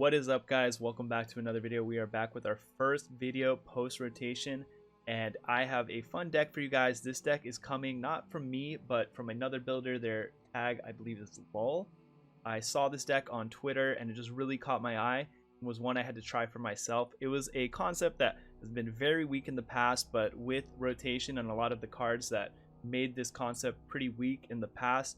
What is up, guys? Welcome back to another video. We are back with our first video post rotation, and I have a fun deck for you guys. This deck is coming not from me but from another builder. Their tag, I believe, is LOL. I saw this deck on Twitter and it just really caught my eye and was one I had to try for myself. It was a concept that has been very weak in the past, but with rotation and a lot of the cards that made this concept pretty weak in the past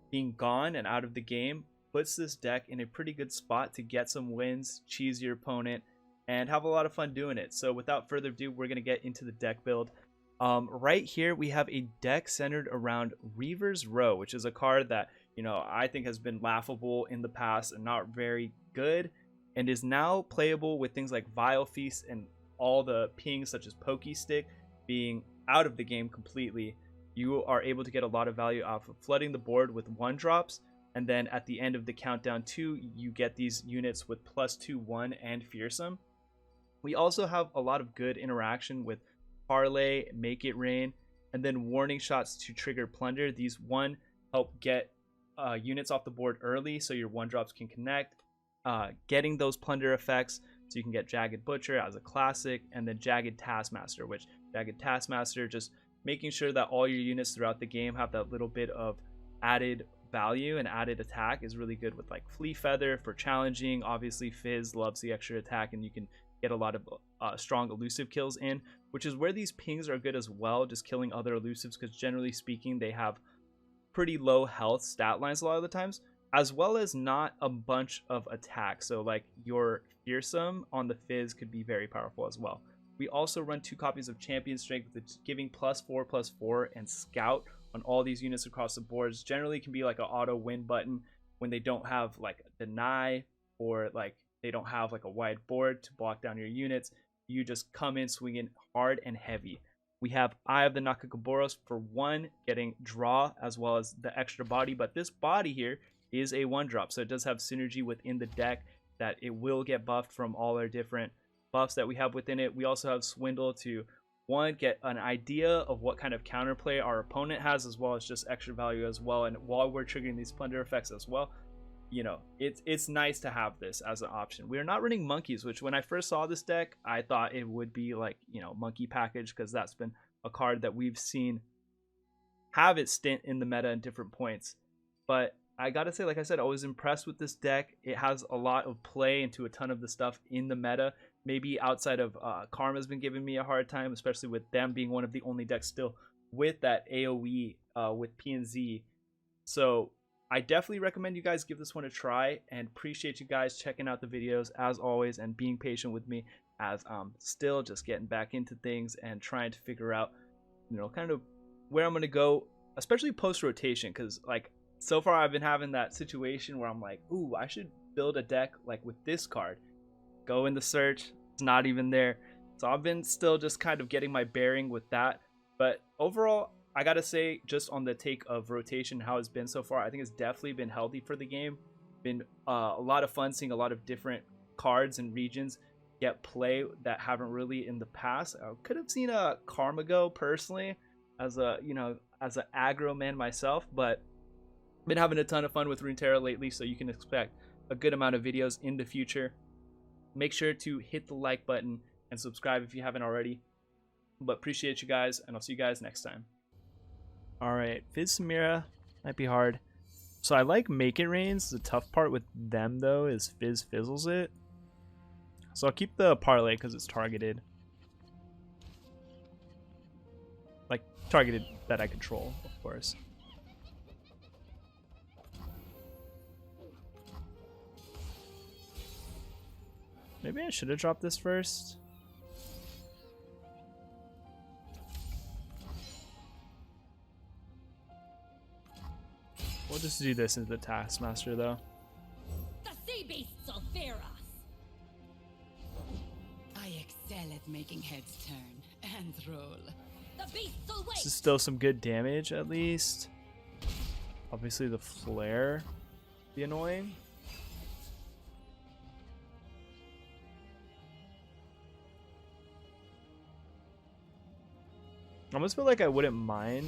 being gone and out of the game, puts this deck in a pretty good spot to get some wins, cheese your opponent, and have a lot of fun doing it. So without further ado, we're going to get into the deck build. Right here, we have a deck centered around Reavers Row, which is a card that, you know, I think has been laughable in the past and not very good, and is now playable with things like Vile Feast and all the pings such as Pokey Stick being out of the game completely. You are able to get a lot of value off of flooding the board with 1-drops. And then at the end of the countdown 2, you get these units with +2/1 and Fearsome. We also have a lot of good interaction with Parlay, Make It Rain, and then warning shots to trigger Plunder. These help get units off the board early so your 1-drops can connect. Getting those Plunder effects so you can get Jagged Butcher as a classic, and then Jagged Taskmaster, which Jagged Taskmaster just making sure that all your units throughout the game have that little bit of added value and added attack is really good with like Flea Feather for challenging. Obviously Fizz loves the extra attack and you can get a lot of strong elusive kills in, which is where these pings are good as well, just killing other elusives, because generally speaking they have pretty low health stat lines a lot of the times, as well as not a bunch of attack. So like your Fearsome on the Fizz could be very powerful as well. We also run 2 copies of Champion Strength with giving +4/+4 and Scout on all these units across the boards. Generally can be like an auto win button when they don't have like a deny, or like they don't have like a wide board to block down your units. You just come in swinging hard and heavy. We have Eye of the Nakakaboros for 1, getting draw as well as the extra body, but this body here is a 1-drop, so it does have synergy within the deck that it will get buffed from all our different buffs that we have within it. We also have Swindle to get an idea of what kind of counterplay our opponent has, as well as just extra value as well. And while we're triggering these Plunder effects as well, you know, it's nice to have this as an option. We are not running monkeys, which when I first saw this deck, I thought it would be like, you know, monkey package, because that's been a card that we've seen have its stint in the meta in different points. But I gotta say, like I said, I was impressed with this deck. It has a lot of play into a ton of the stuff in the meta. Maybe outside of Karma's been giving me a hard time, especially with them being one of the only decks still with that AoE with P and Z. So I definitely recommend you guys give this one a try, and appreciate you guys checking out the videos as always and being patient with me as I'm still just getting back into things and trying to figure out, you know, kind of where I'm going to go, especially post rotation, because like so far I've been having that situation where I'm like, ooh, I should build a deck like with this card. Go in the search, it's not even there. So I've been still just kind of getting my bearing with that. But overall, I gotta say, just on the take of rotation, how it's been so far, I think it's definitely been healthy for the game. Been a lot of fun seeing a lot of different cards and regions get play that haven't really in the past. I could have seen a Karma go personally as a, you know, as an aggro man myself, but been having a ton of fun with Runeterra lately, so you can expect a good amount of videos in the future. Make sure to hit the like button and subscribe if you haven't already. But appreciate you guys, and I'll see you guys next time. Alright, Fizz Samira might be hard. So I like Make It Rains. The tough part with them though is Fizz fizzles it. So I'll keep the Parlay because it's targeted. Like targeted that I control, of course. Maybe I should have dropped this first. We'll just do this into the Taskmaster though. The sea beasts will fear us. I excel at making heads turn and roll. The beasts will wait. This is still some good damage at least. Obviously the flare be annoying. I almost feel like I wouldn't mind.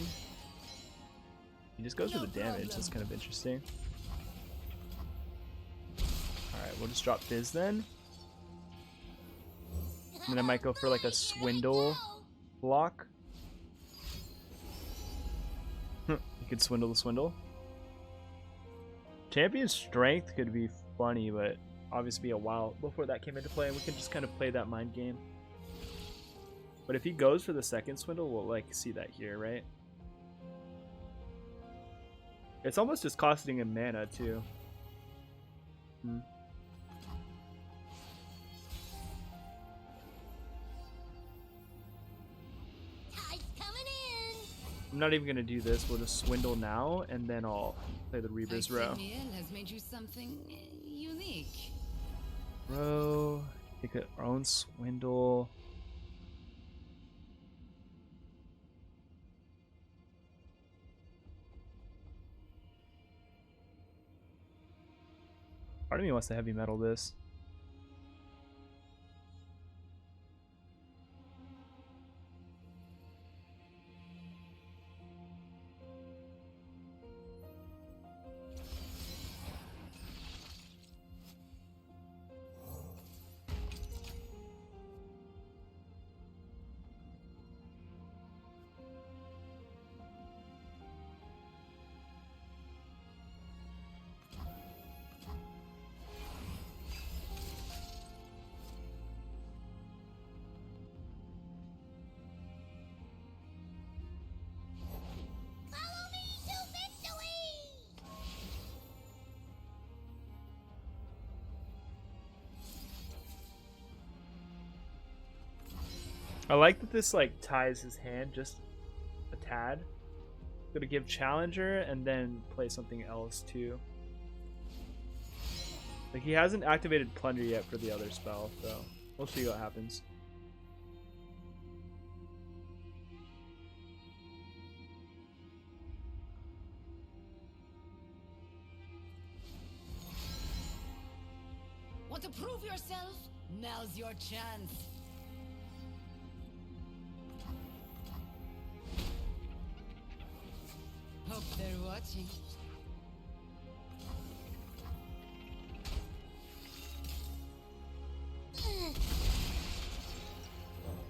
He just goes for the damage. That's kind of interesting. Alright, We'll just drop Fizz then. And then I might go for like a Swindle block. You could Swindle the Swindle. Champion Strength could be funny, but obviously be a while before that came into play, and we can just kind of play that mind game. But if he goes for the second Swindle, we'll like see that here, right? It's almost just costing him mana too. I'm not even gonna do this. We'll just Swindle now, and then I'll play the Reavers row. Has made you something unique. Row, take our own Swindle. Part of me wants to heavy metal this. I like that this like ties his hand just a tad. Gonna give Challenger and then play something else too. Like he hasn't activated Plunder yet for the other spell, so we'll see what happens. Want to prove yourself? Now's your chance. Hope they're watching.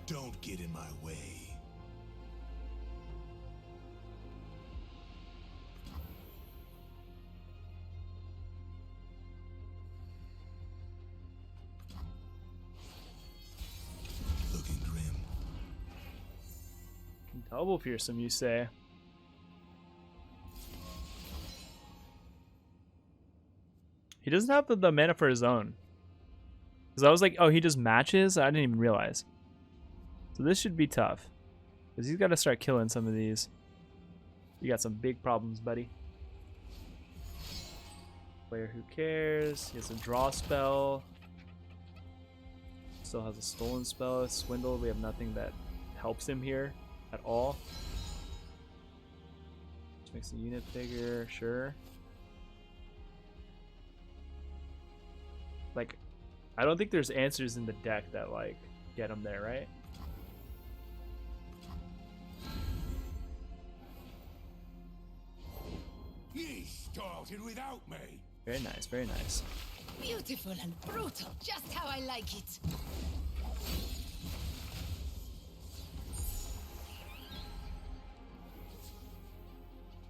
Don't get in my way. Looking grim. Double pierce him, you say? He doesn't have the mana for his own. Because I was like, oh, he just matches? I didn't even realize. So this should be tough. Because he's got to start killing some of these. You got some big problems, buddy. Player who cares. He has a draw spell. Still has a stolen spell. Swindle. We have nothing that helps him here at all. Just makes the unit bigger. Sure. Like, I don't think there's answers in the deck that, like, get him there, right? Ye started without me. Very nice, very nice. Beautiful and brutal, just how I like it.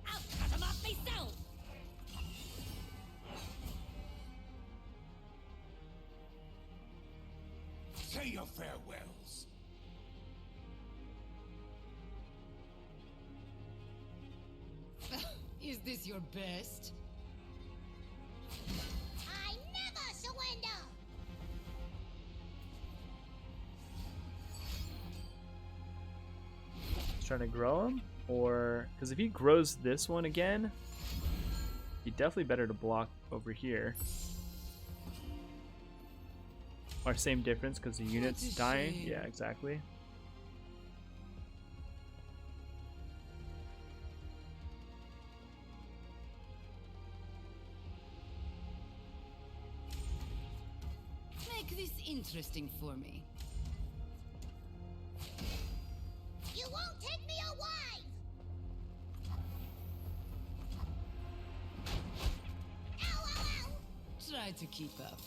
I'll cut him off myself. Say your farewells. Is this your best? I never surrender! He's trying to grow him? Or, because if he grows this one again, he'd definitely better to block over here. Or same difference because the unit's dying. shame. Yeah, exactly. Make this interesting for me. You won't take me away! Ow, ow, ow! Try to keep up.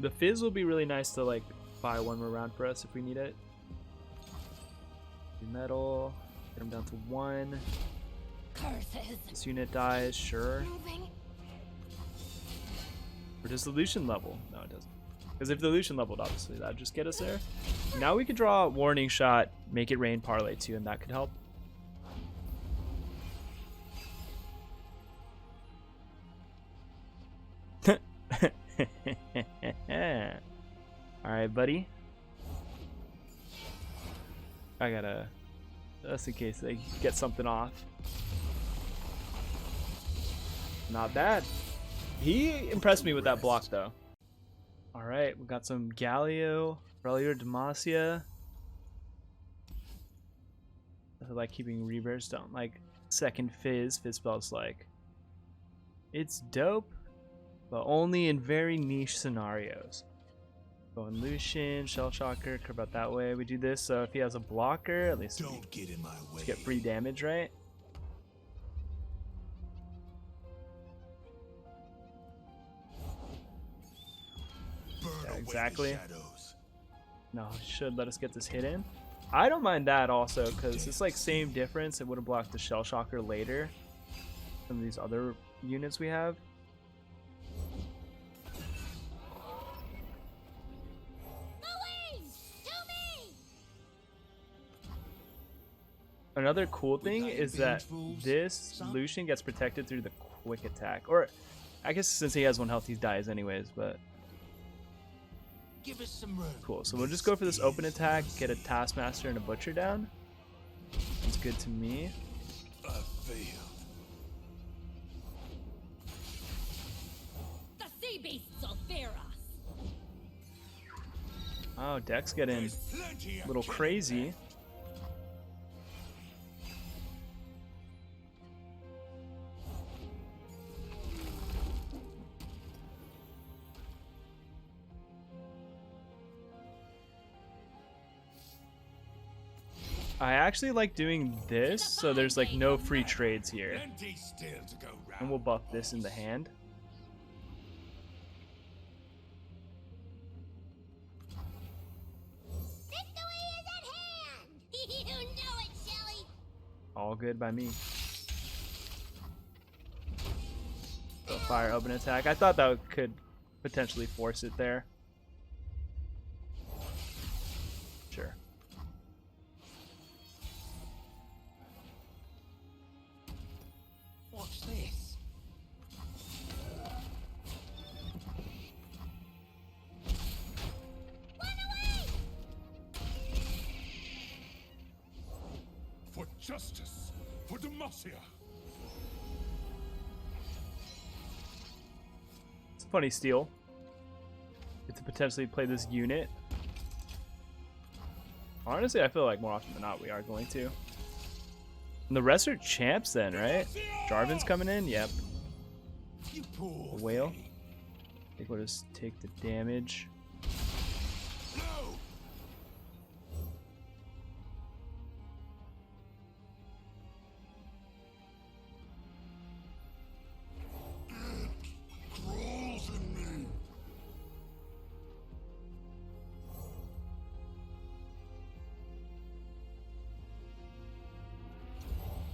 The Fizz will be really nice to like buy one more round for us if we need it. Metal, get him down to 1. Curses. This unit dies, sure. Moving. Or does the Lucian level? No, it doesn't. Because if the Lucian leveled, obviously that would just get us there. Now we could draw a warning shot, make it rain parlay too, and that could help. Alright, buddy. I gotta, just in case they get something off. Not bad. He impressed me with that block though. Alright, we got some Galio, Relior Demacia. I like keeping Reavers, don't like second Fizz. Fizz spells like it's dope, but only in very niche scenarios. Going Lucian, Shell Shocker, curve out that way. We do this so if he has a blocker, at least Don't get in my way. get free damage, right? Burn Yeah, away the exactly. shadows. No, it should let us get this hit in. I don't mind that also, because it's like same difference. It would have blocked the Shell Shocker later. Some of these other units we have. Louise! To me! Another cool thing is that this Lucian gets protected through the quick attack. Or, I guess since he has 1 health, he dies anyways, but Give us some room. cool. So we'll just go for this open attack, get a Taskmaster and a Butcher down. That's good to me. I failed. The sea beasts will fear us. Oh, deck's getting There's plenty a of little killing crazy. left. I actually like doing this, so there's like no free trades here. Plenty still to go round. And we'll buff this in the hand. Victory is at hand! You know it, Shelly! All good by me. So fire open attack. I thought that could potentially force it there. Sure. What's this? Run away! For justice, for Demacia. It's a funny steal. Get to potentially play this unit. Honestly, I feel like more often than not we are going to. And the rest are champs then, right? Jarvan's coming in? Yep. You poor The whale. thing. I think we'll just take the damage. No! Crawls in me.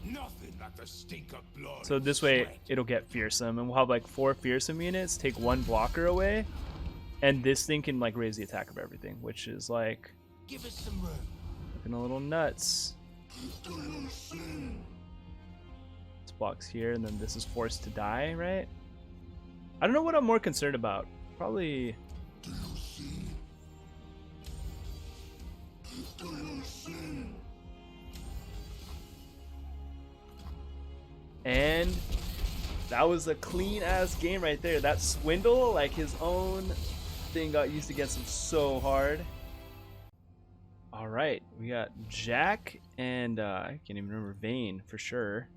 Nothing like the stink of blood. So and this way sweat. it'll get fearsome, and we'll have like 4 fearsome units, take 1 blocker away, and this thing can like raise the attack of everything, which is like Give us some room. looking a little nuts. This blocks here, and then this is forced to die, right? I don't know what I'm more concerned about. Probably Do you see? Do you see? And that was a clean ass game right there. That swindle, like his own thing got used against him so hard. All right, we got Jack and I can't even remember Vayne for sure.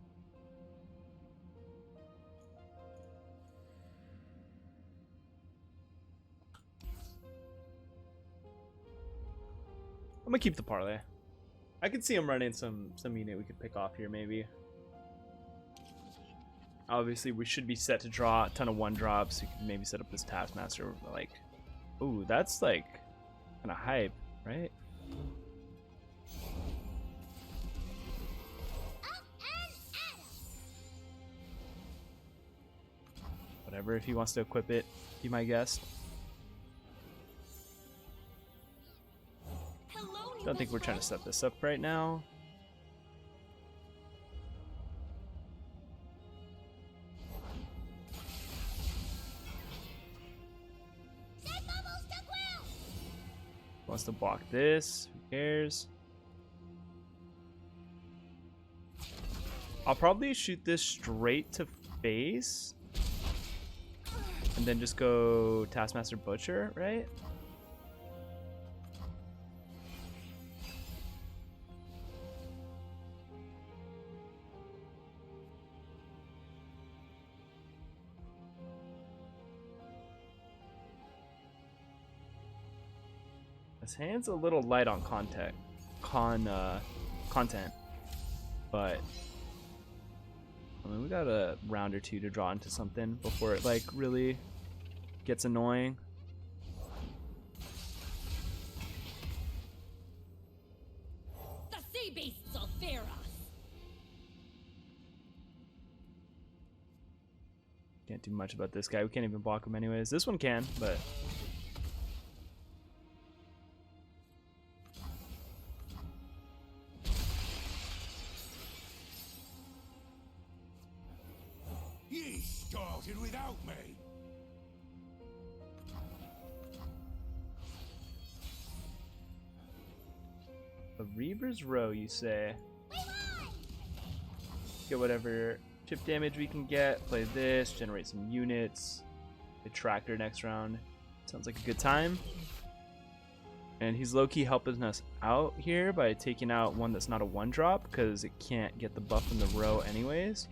I'm gonna keep the parlay. I could see him running some unit we could pick off here maybe. Obviously, we should be set to draw a ton of 1-drops. You can maybe set up this Taskmaster like Ooh, that's like kind of hype, right? Up and at 'em. Whatever, if he wants to equip it, be my guest. Hello, Don't think we're trying to set this up right now. Send bubbles to Quill. Wants to block this. Who cares? I'll probably shoot this straight to face. And then just go Taskmaster Butcher, right? His hand's a little light on content, but I mean, we got a round or two to draw into something before it like really gets annoying. The sea beasts will fear us. Can't do much about this guy. We can't even block him anyways. This one can, but Ye started without me. a Reavers row, you say? We won. Get whatever chip damage we can get. Play this, generate some units. A tractor next round. Sounds like a good time. And he's low-key helping us out here by taking out one that's not a one-drop because it can't get the buff in the row anyways.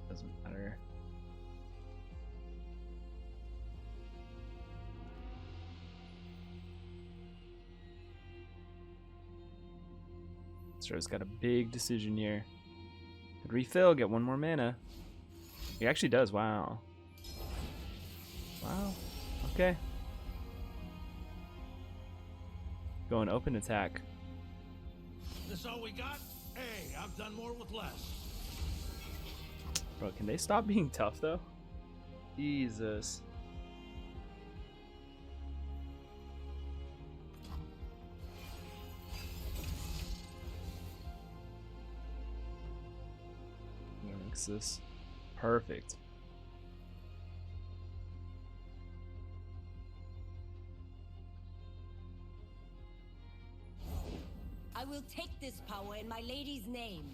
Doesn't matter. Star's got a big decision here. Could refill, get one more mana. He actually does, wow. Wow. Okay. Going open attack. This all we got? Hey, I've done more with less. Bro, can they stop being tough though? Jesus. Makes this perfect. I will take this power in my lady's name.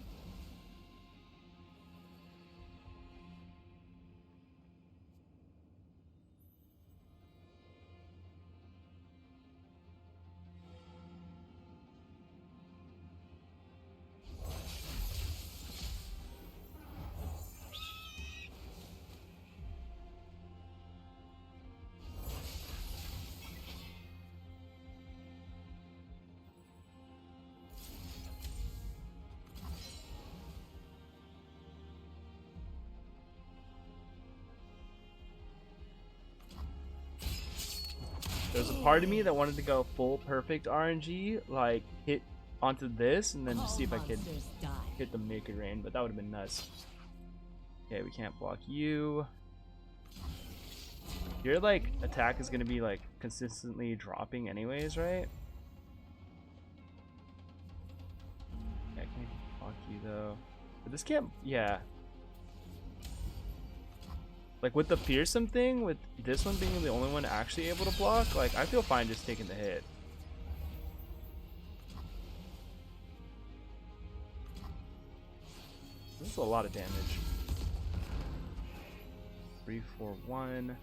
There's a part of me that wanted to go full perfect RNG, like hit onto this and then just see if I could Monsters die. hit the Maker Rain, but that would have been nuts. Okay, we can't block you. Your like attack is gonna be like consistently dropping anyways, right? Yeah, I can't block you though. But this can't, yeah. Like with the fearsome thing, with this one being the only one actually able to block, like I feel fine just taking the hit. This is a lot of damage. 3, 4, 1.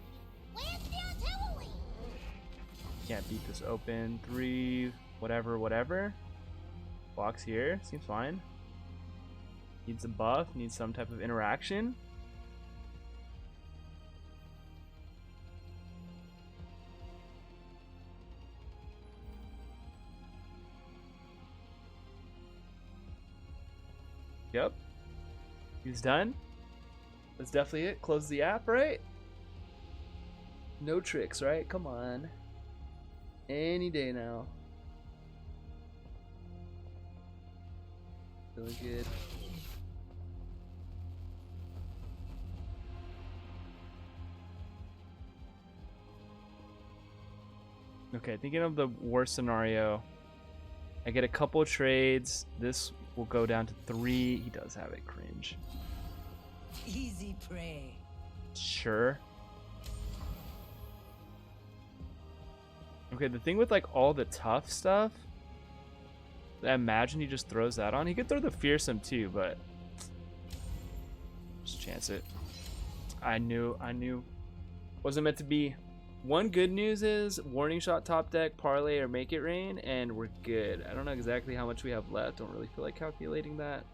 Where's the artillery? Can't beat this open. 3, whatever, whatever. Blocks here, seems fine. Needs a buff, needs some type of interaction. Yep. He's done. That's definitely it. Close the app, right? No tricks, right? Come on. Any day now. Feeling good. Okay, thinking of the worst scenario. I get a couple of trades. This will go down to 3. He does have it. Cringe. Easy prey. Sure. Okay, the thing with like all the tough stuff, I imagine he just throws that on. He could throw the fearsome too, but just chance it. I knew. Wasn't meant to be. One good news is warning shot, top deck, parlay, or make it rain, and we're good. I don't know exactly how much we have left. Don't really feel like calculating that.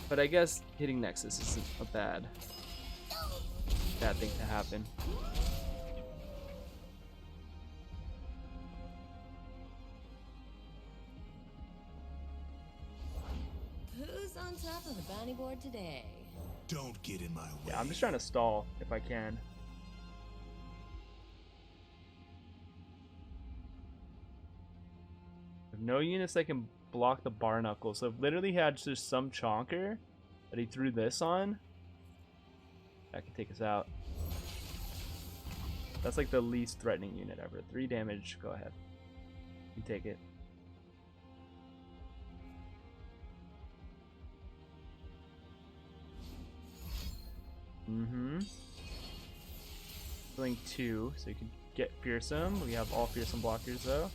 But I guess hitting Nexus isn't a bad thing to happen. Who's on top of the bounty board today? Don't get in my way. Yeah, I'm just trying to stall if I can. No units that can block the bar knuckle. So if literally had just some chonker that he threw this on, that could take us out. That's like the least threatening unit ever. 3 damage. Go ahead. You take it. Feeling 2, so you can get fearsome. We have all fearsome blockers though.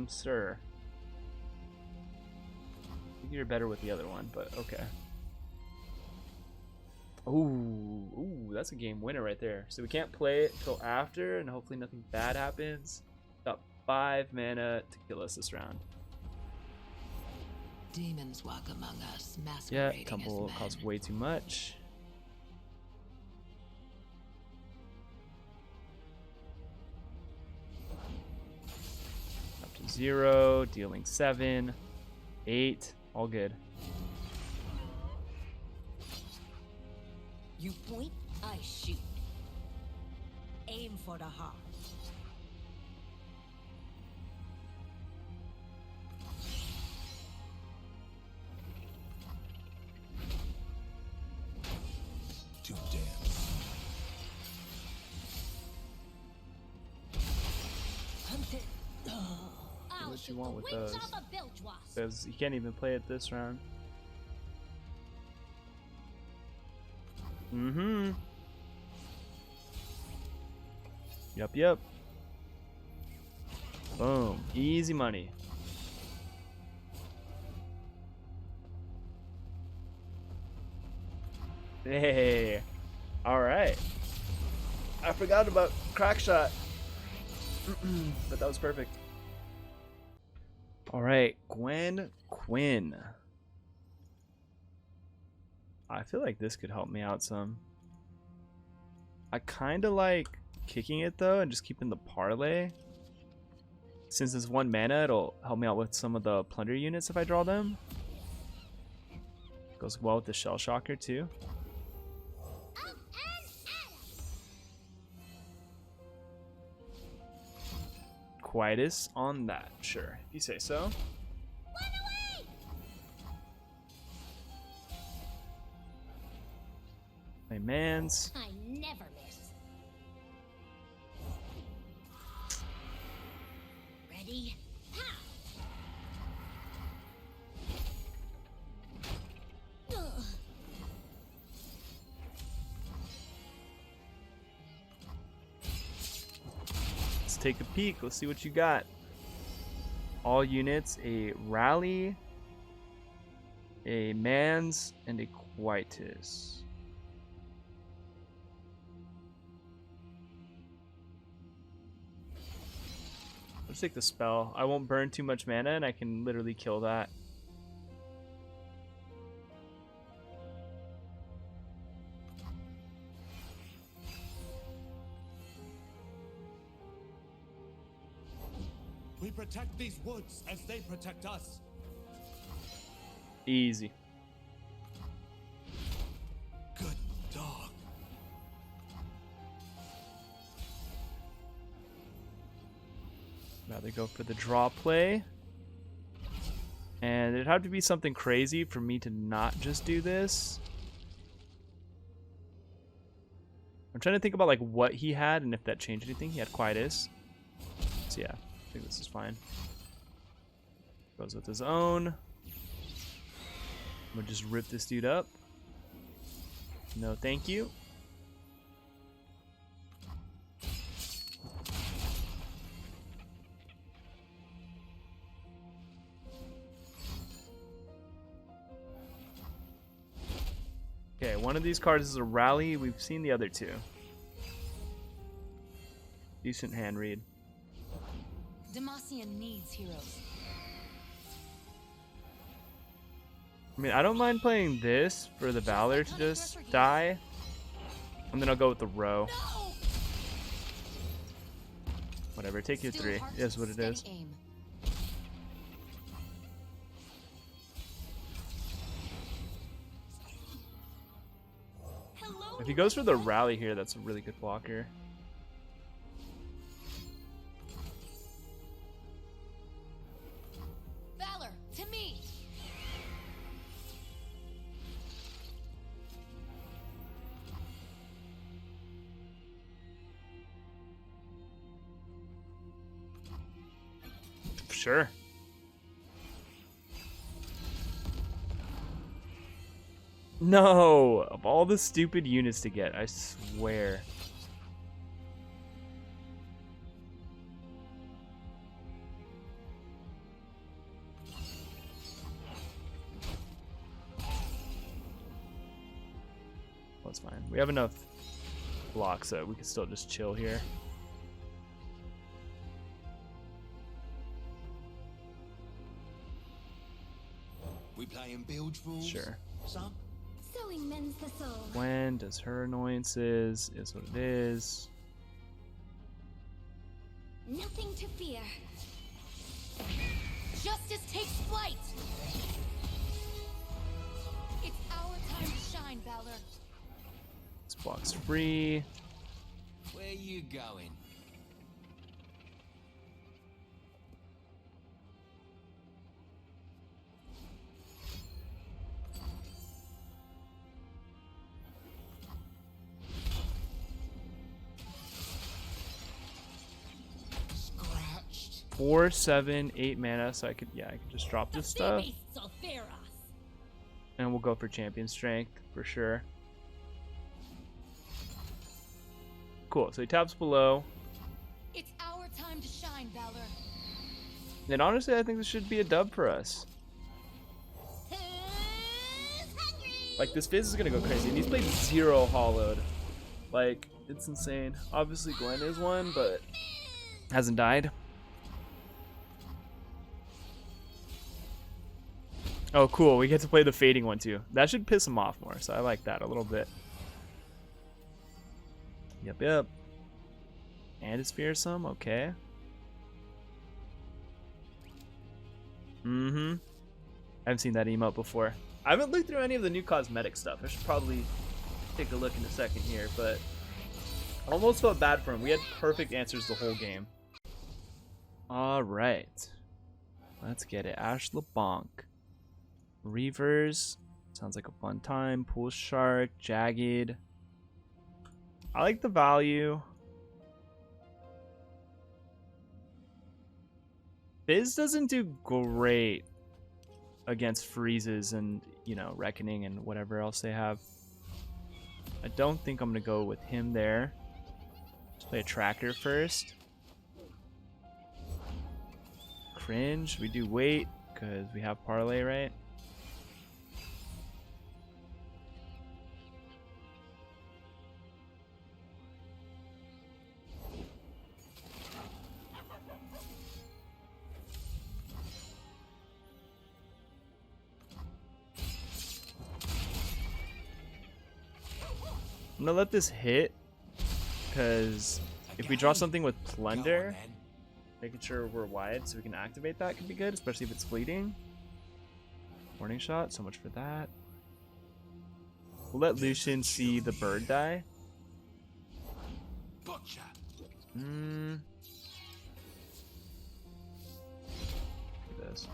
Sir. I think you're better with the other one, but okay. Ooh, that's a game winner right there. So we can't play it until after, and hopefully nothing bad happens. Got 5 mana to kill us this round. Demons walk among us, Yeah, masquerading tumble as men. costs way too much. Up to 0, dealing 7, 8, all good. You point, I shoot. Aim for the heart. To dance. Hunted. I'll What shoot you want the with wings those? off a bilge wasp. Because you can't even play it this round. Yep. Boom. Easy money. Hey. Alright. I forgot about crack shot. But that was perfect. Alright, Quinn. I feel like this could help me out some. I kind of like kicking it though and just keeping the parlay. Since it's 1 mana, it'll help me out with some of the plunder units if I draw them. Goes well with the shell shocker too. Up and at 'em. Quietus on that, sure, if you say so. Run away! My mans. I never miss. Ready? Pow! Ugh. Let's take a peek. Let's see what you got. All units, a rally, a mans, and a quietus. Let's take the spell. I won't burn too much mana and I can literally kill that. We protect these woods as they protect us. Easy. Good dog. Now they go for the draw play. And it'd have to be something crazy for me to not just do this. I'm trying to think about like what he had and if that changed anything. He had Quietus. So yeah, I think this is fine. Goes with his own. I'm gonna just rip this dude up. No, thank you. Okay, one of these cards is a rally. We've seen the other two. Decent hand read. Demacian needs heroes. I mean, I don't mind playing this for the Valor to just die. And then I'll go with the row. No! Whatever, take your Still 3. heart, It is what it steady is. aim. If he goes for the rally here, that's a really good blocker. Valor, to me! Sure. No! Of all the stupid units to get, I swear. That's fine. We have enough blocks that we can still just chill here. We playing bilge rules? Sure. Some? Sewing mends the soul. When does her annoyances is what it is. Nothing to fear. Justice takes flight! It's our time to shine, Valor. This block's free. Where you going? Scratched. 4, 7, 8 mana, so I could just drop this stuff. And we'll go for champion strength for sure. Cool, so he taps below. It's our time to shine, Valor. And honestly, I think this should be a dub for us. Who's hungry? Like, this Fizz is gonna go crazy, and he's played 0 hollowed. Like, it's insane. Obviously, Gwen is one, but hasn't died. Oh, cool. We get to play the fading one, too. That should piss him off more, so I like that a little bit. Yep. And it's fearsome. Okay. I haven't seen that emote before. I haven't looked through any of the new cosmetic stuff. I should probably take a look in a second here, but I almost felt bad for him. We had perfect answers the whole game. All right. Let's get it. Ash LeBonk. Reavers. Sounds like a fun time. Pool Shark. Jagged. I like the value. Fizz doesn't do great against freezes and, you know, reckoning and whatever else they have. I don't think I'm going to go with him there. Let's play a tracker first. Cringe. We do wait because we have parlay, right? I'm gonna let this hit because if we draw something with Plunder, Making sure we're wide so we can activate that could be good, especially if it's fleeting. Warning shot, so much for that. We'll let Lucian see the bird die. Gotcha. Do this.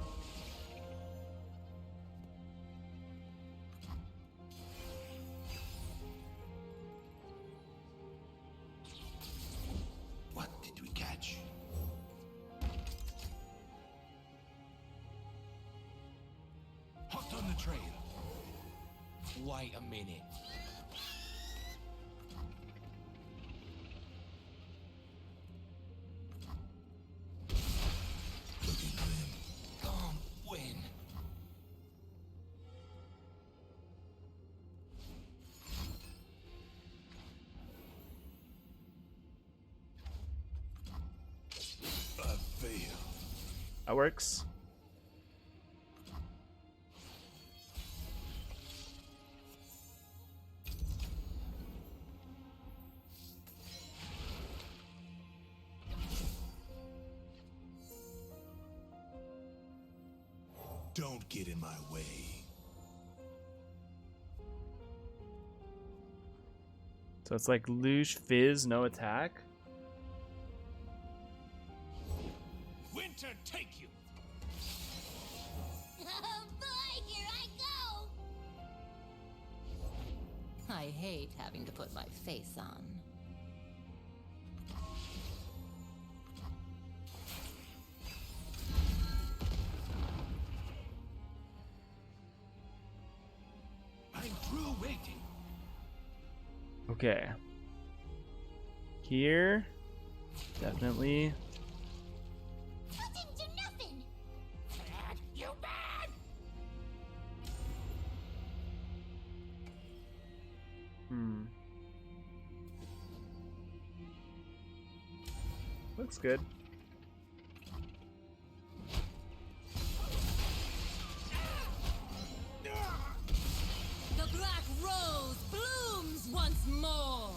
What did we catch? Hot on the trail. Wait a minute. Looking grim. Can't win. I fail. That works. Don't get in my way. So it's like Lucian Fizz, no attack. Winter, take you. Oh boy, here I go! I hate having to put my face on. I'm through waiting. Okay. Here, definitely. I didn't do nothing! Bad! You bad! Looks good. The black rose blooms once more.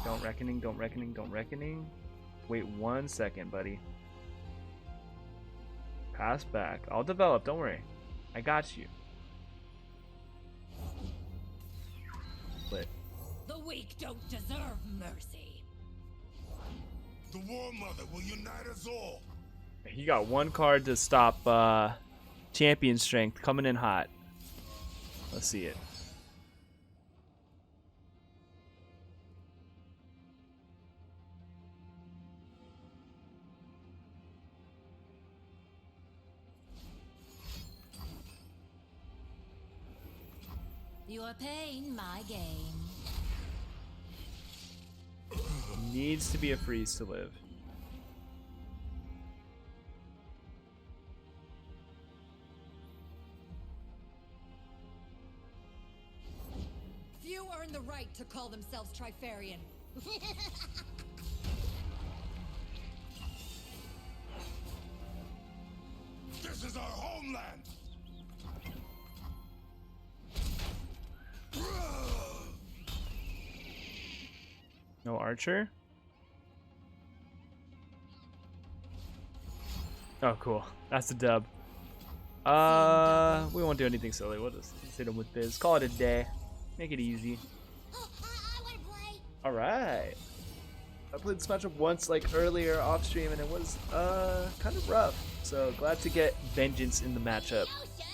Don't reckoning, don't reckoning, don't reckoning. Wait 1 second, buddy. Pass back. I'll develop, don't worry. I got you. Split. The weak don't deserve mercy. The War Mother will unite us all. He got 1 card to stop champion strength coming in hot. Let's see it. You are playing my game. Needs to be a freeze to live. Few earn the right to call themselves Trifarian. This is our homeland. No archer? Oh, cool. That's a dub. We won't do anything silly. We'll just hit him with Fizz. Call it a day. Make it easy. Oh, I wanna play! Alright. I played this matchup once, like, earlier off stream, and it was, kind of rough. So, glad to get vengeance in the matchup. Ocean!